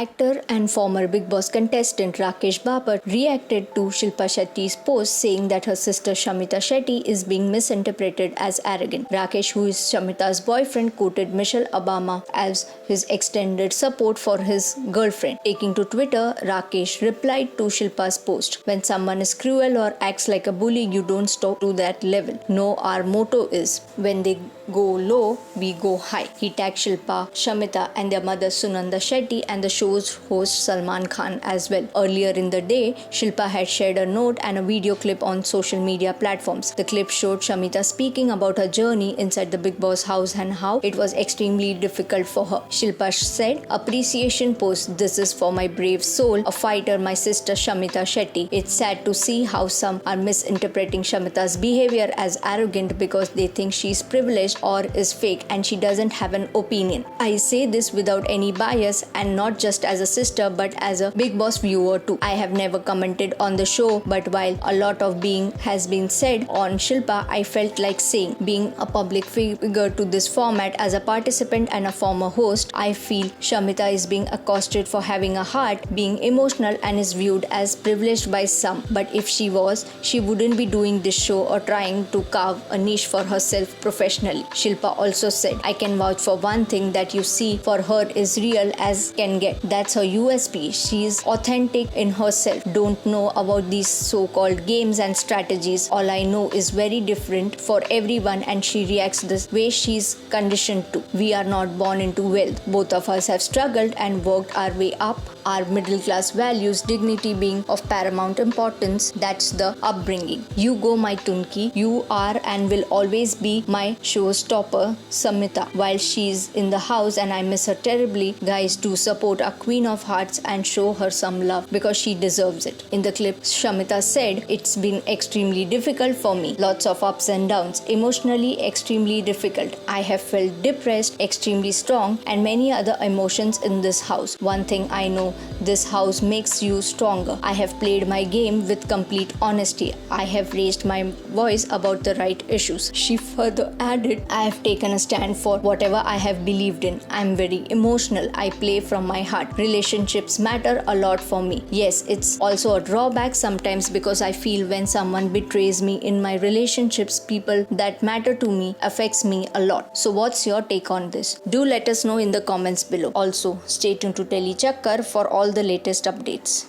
Actor and former Bigg Boss contestant Rakesh Bapat reacted to Shilpa Shetty's post saying that her sister Shamita Shetty is being misinterpreted as arrogant. Rakesh, who is Shamita's boyfriend, quoted Michelle Obama as his extended support for his girlfriend. Taking to Twitter, Rakesh replied to Shilpa's post, "When someone is cruel or acts like a bully, you don't stop to that level. No, our motto is, when they go low, we go high." He tagged Shilpa, Shamita and their mother Sunanda Shetty and the show's host Salman Khan as well. Earlier in the day, Shilpa had shared a note and a video clip on social media platforms. The clip showed Shamita speaking about her journey inside the Bigg Boss house and how it was extremely difficult for her. Shilpa said, "Appreciation post, this is for my brave soul, a fighter, my sister Shamita Shetty. It's sad to see how some are misinterpreting Shamita's behavior as arrogant because they think she's privileged or is fake and she doesn't have an opinion. I say this without any bias and not just as a sister but as a Bigg Boss viewer too. I have never commented on the show, but while a lot of being has been said on Shilpa, I felt like saying, being a public figure to this format as a participant and a former host, I feel Shamita is being accosted for having a heart, being emotional and is viewed as privileged by some. But if she was, she wouldn't be doing this show or trying to carve a niche for herself professionally." Shilpa also said, "I can vouch for one thing, that you see for her is real as can get. That's her USP. She is authentic in herself. Don't know about these so-called games and strategies. All I know is very different for everyone and she reacts the way she's conditioned to. We are not born into wealth. Both of us have struggled and worked our way up. Our middle class values dignity being of paramount importance. That's the upbringing. You go, my Tunki. You are and will always be my showstopper, Samita. While she's in the house and I miss her terribly, guys, do support our Queen of Hearts and show her some love because she deserves it." In the clip, Shamita said, "It's been extremely difficult for me. Lots of ups and downs. Emotionally extremely difficult. I have felt depressed, extremely strong, and many other emotions in this house. One thing I know, this house makes you stronger. I have played my game with complete honesty. I have raised my voice about the right issues." She further added, "I have taken a stand for whatever I have believed in. I'm very emotional. I play from my heart. Relationships matter a lot for me. Yes, it's also a drawback sometimes because I feel when someone betrays me in my relationships, people that matter to me affects me a lot. So what's your take on this? Do let us know in the comments below. Also, stay tuned to Telly Chakkar for all the latest updates."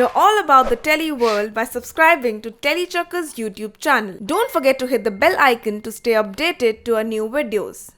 Know all about the Telly world by subscribing to Telly Chakkar's YouTube channel. Don't forget to hit the bell icon to stay updated to our new videos.